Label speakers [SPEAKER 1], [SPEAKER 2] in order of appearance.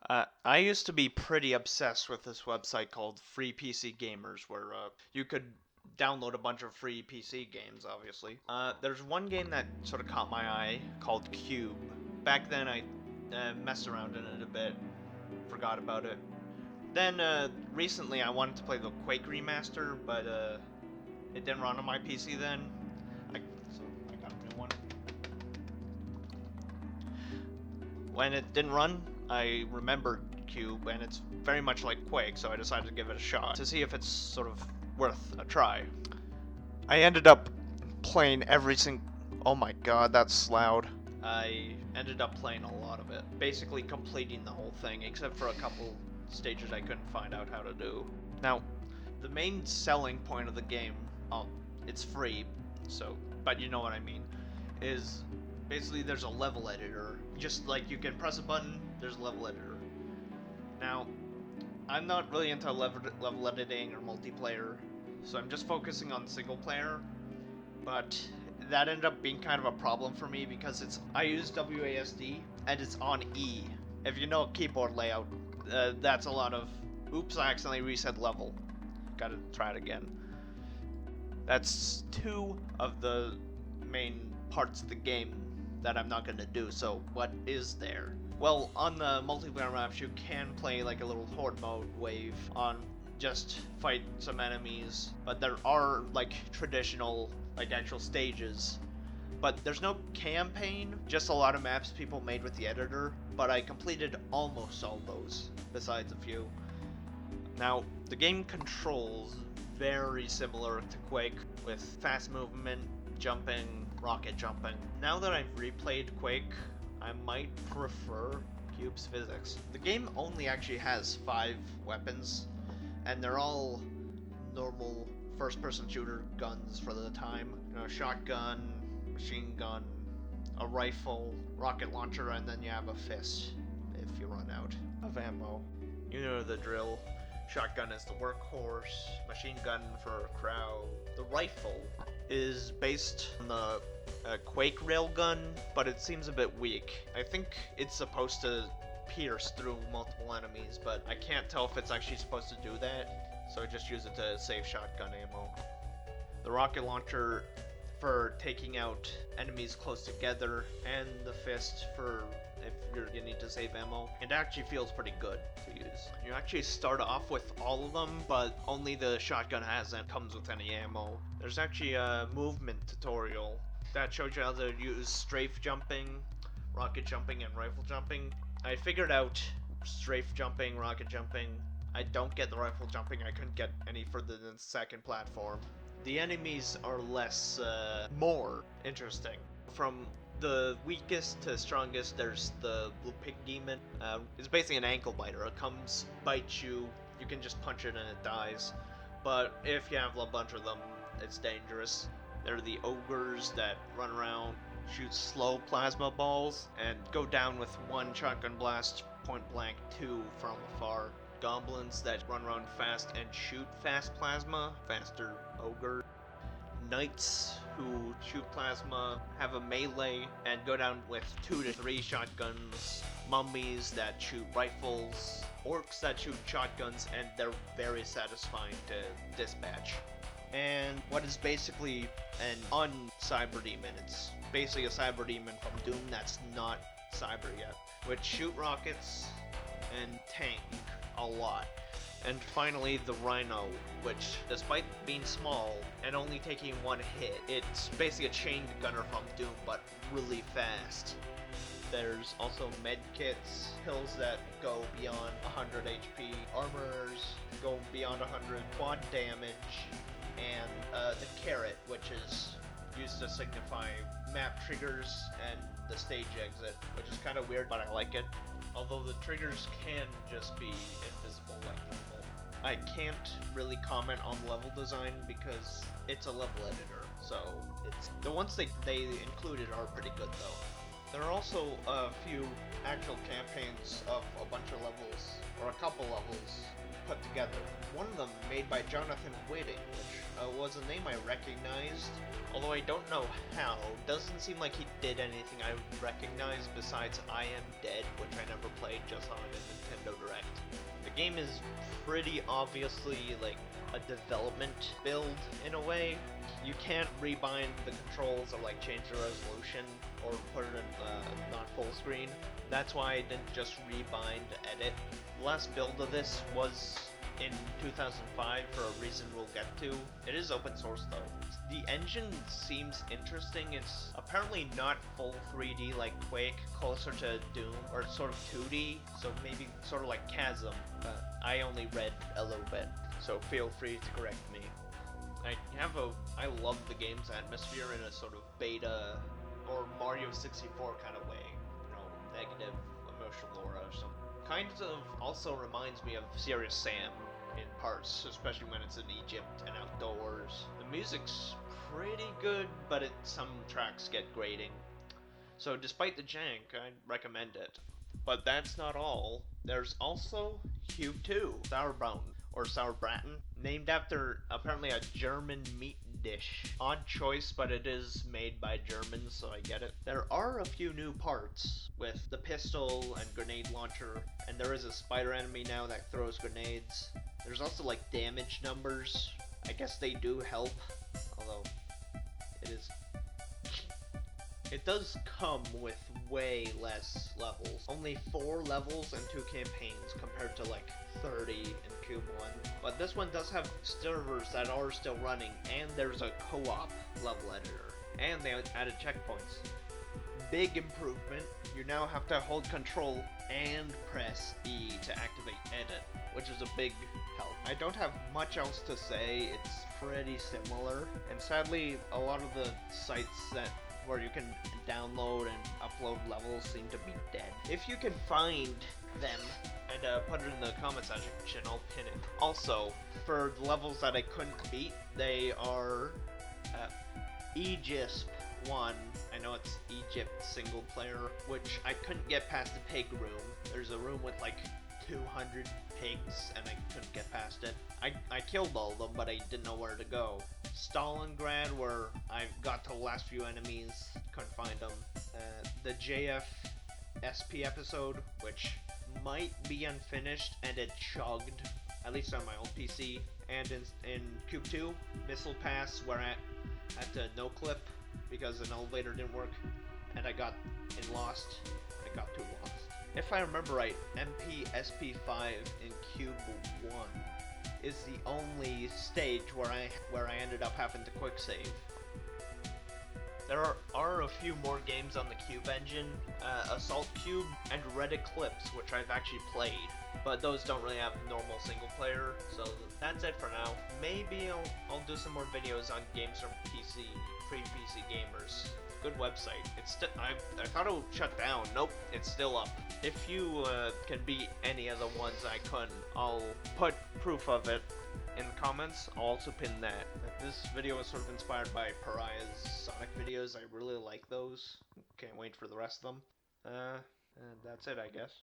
[SPEAKER 1] I used to be pretty obsessed with this website called Free PC Gamers, where you could download a bunch of free PC games, obviously. There's one game that sort of caught my eye called Cube. Back then, I messed around in it a bit, forgot about it. Then, recently, I wanted to play the Quake remaster, but it didn't run on my PC then. So I got a new one. When it didn't run, I remembered Cube, and it's very much like Quake, so I decided to give it a shot to see if it's sort of worth a try. I ended up playing every single. Oh my god, that's loud. I ended up playing a lot of it, basically completing the whole thing, except for a couple stages I couldn't find out how to do. Now, the main selling point of the game, it's free, but you know what I mean, is basically there's a level editor. Just like you can press a button, there's a level editor. Now, I'm not really into level editing or multiplayer, so I'm just focusing on single player, but that ended up being kind of a problem for me because I use WASD and it's on E. If you know keyboard layout, that's a lot of oops, I accidentally reset level. Gotta try it again. That's two of the main parts of the game that I'm not gonna do, so what is there? Well, on the multiplayer maps you can play like a little horde mode wave on just fight some enemies, but there are like traditional like actual stages. But there's no campaign, just a lot of maps people made with the editor, but I completed almost all those, besides a few. Now, the game controls very similar to Quake, with fast movement, jumping, rocket jumping. Now that I've replayed Quake, I might prefer Cube's physics. The game only actually has 5 weapons, and they're all normal first-person shooter guns for the time. You know, shotgun, machine gun, a rifle, rocket launcher, and then you have a fist if you run out of ammo. You know the drill. Shotgun is the workhorse, machine gun for crowd. The rifle is based on the Quake railgun, but it seems a bit weak. I think it's supposed to pierce through multiple enemies, but I can't tell if it's actually supposed to do that, so I just use it to save shotgun ammo. The rocket launcher for taking out enemies close together, and the fist for if you need to save ammo. It actually feels pretty good to use. You actually start off with all of them, but only the shotgun comes with any ammo. There's actually a movement tutorial that shows you how to use strafe jumping, rocket jumping, and rifle jumping. I figured out strafe jumping, rocket jumping. I don't get the rifle jumping, I couldn't get any further than the second platform. The enemies are more interesting. From the weakest to strongest, there's the Blue Pig Demon. It's basically an ankle biter. It comes, bites you, you can just punch it and it dies. But if you have a bunch of them, it's dangerous. There are the ogres that run around, shoot slow plasma balls, and go down with one shotgun blast, point blank, 2 from afar. Goblins that run around fast and shoot fast plasma, faster ogre. Knights who shoot plasma, have a melee, and go down with 2 to 3 shotguns. Mummies that shoot rifles. Orcs that shoot shotguns, and they're very satisfying to dispatch. And what is basically an un-cyber demon. It's basically a cyber demon from Doom that's not cyber yet, which shoot rockets and tank a lot. And finally, the Rhino, which, despite being small and only taking 1 hit, it's basically a chained gunner from Doom, but really fast. There's also medkits, pills that go beyond 100 HP, armors go beyond 100 quad damage, and the carrot, which is used to signify map triggers and the stage exit, which is kind of weird, but I like it. Although the triggers can just be invisible like normal. I can't really comment on level design because it's a level editor, so the ones they included are pretty good though. There are also a few actual campaigns of a bunch of levels, or a couple levels, put together. One of them made by Jonathan Whiting, which was a name I recognized, although I don't know how. Doesn't seem like he did anything I recognize besides I Am Dead, which I never played, just on a Nintendo
[SPEAKER 2] game is pretty obviously like a development build in a way. You can't rebind the controls or like change the resolution or put it in not full screen. That's why I didn't just rebind edit. The last build of this was in 2005 for a reason we'll get to. It is open source though. The engine seems interesting. It's apparently not full 3D like Quake, closer to Doom, or sort of 2D, so maybe sort of like Chasm. I only read a little bit, so feel free to correct me. I love the game's atmosphere in a sort of beta or Mario 64 kind of way. You know, negative emotional aura or something. Kind of also reminds me of Serious Sam in parts, especially when it's in Egypt and outdoors. The music's pretty good, but some tracks get grating. So despite the jank, I'd recommend it. But that's not all. There's also Cube 2, Sauerbraten, or Sauerbraten, named after apparently a German meat dish. Odd choice, but it is made by Germans, so I get it. There are a few new parts, with the pistol and grenade launcher, and there is a spider enemy now that throws grenades. There's also like damage numbers. I guess they do help, although it does come with way less levels. Only 4 levels and 2 campaigns compared to like 30 in Cube 1. But this one does have servers that are still running, and there's a co-op level editor. And they added checkpoints. Big improvement, you now have to hold control and press E to activate edit, which is a big help. I don't have much else to say, it's pretty similar, and sadly a lot of the sites where you can download and upload levels seem to be dead. If you can find them and put it in the comment section, I'll pin it. Also, for the levels that I couldn't beat, they are Aegis 1, I know it's Egypt single player, which I couldn't get past the pig room. There's a room with like 200 pigs and I couldn't get past it. I killed all of them, but I didn't know where to go. Stalingrad, where I got to the last few enemies, couldn't find them. The JF SP episode, which might be unfinished, and it chugged, at least on my old PC. And in Cube 2, Missile Pass, where I had to no-clip because an elevator didn't work, and I got in Lost. I got too lost. If I remember right, MP-SP5 in Cube 1 is the only stage where I ended up having to quick save. There are a few more games on the Cube engine, Assault Cube and Red Eclipse, which I've actually played, but those don't really have normal single player, so that's it for now. Maybe I'll do some more videos on games from PC, pre-PC gamers. Good website. I thought it would shut down. Nope, it's still up. If you can beat any of the ones I couldn't, I'll put proof of it in the comments. I'll also pin that. This video was sort of inspired by Pariah's Sonic videos. I really like those. Can't wait for the rest of them. And that's it, I guess.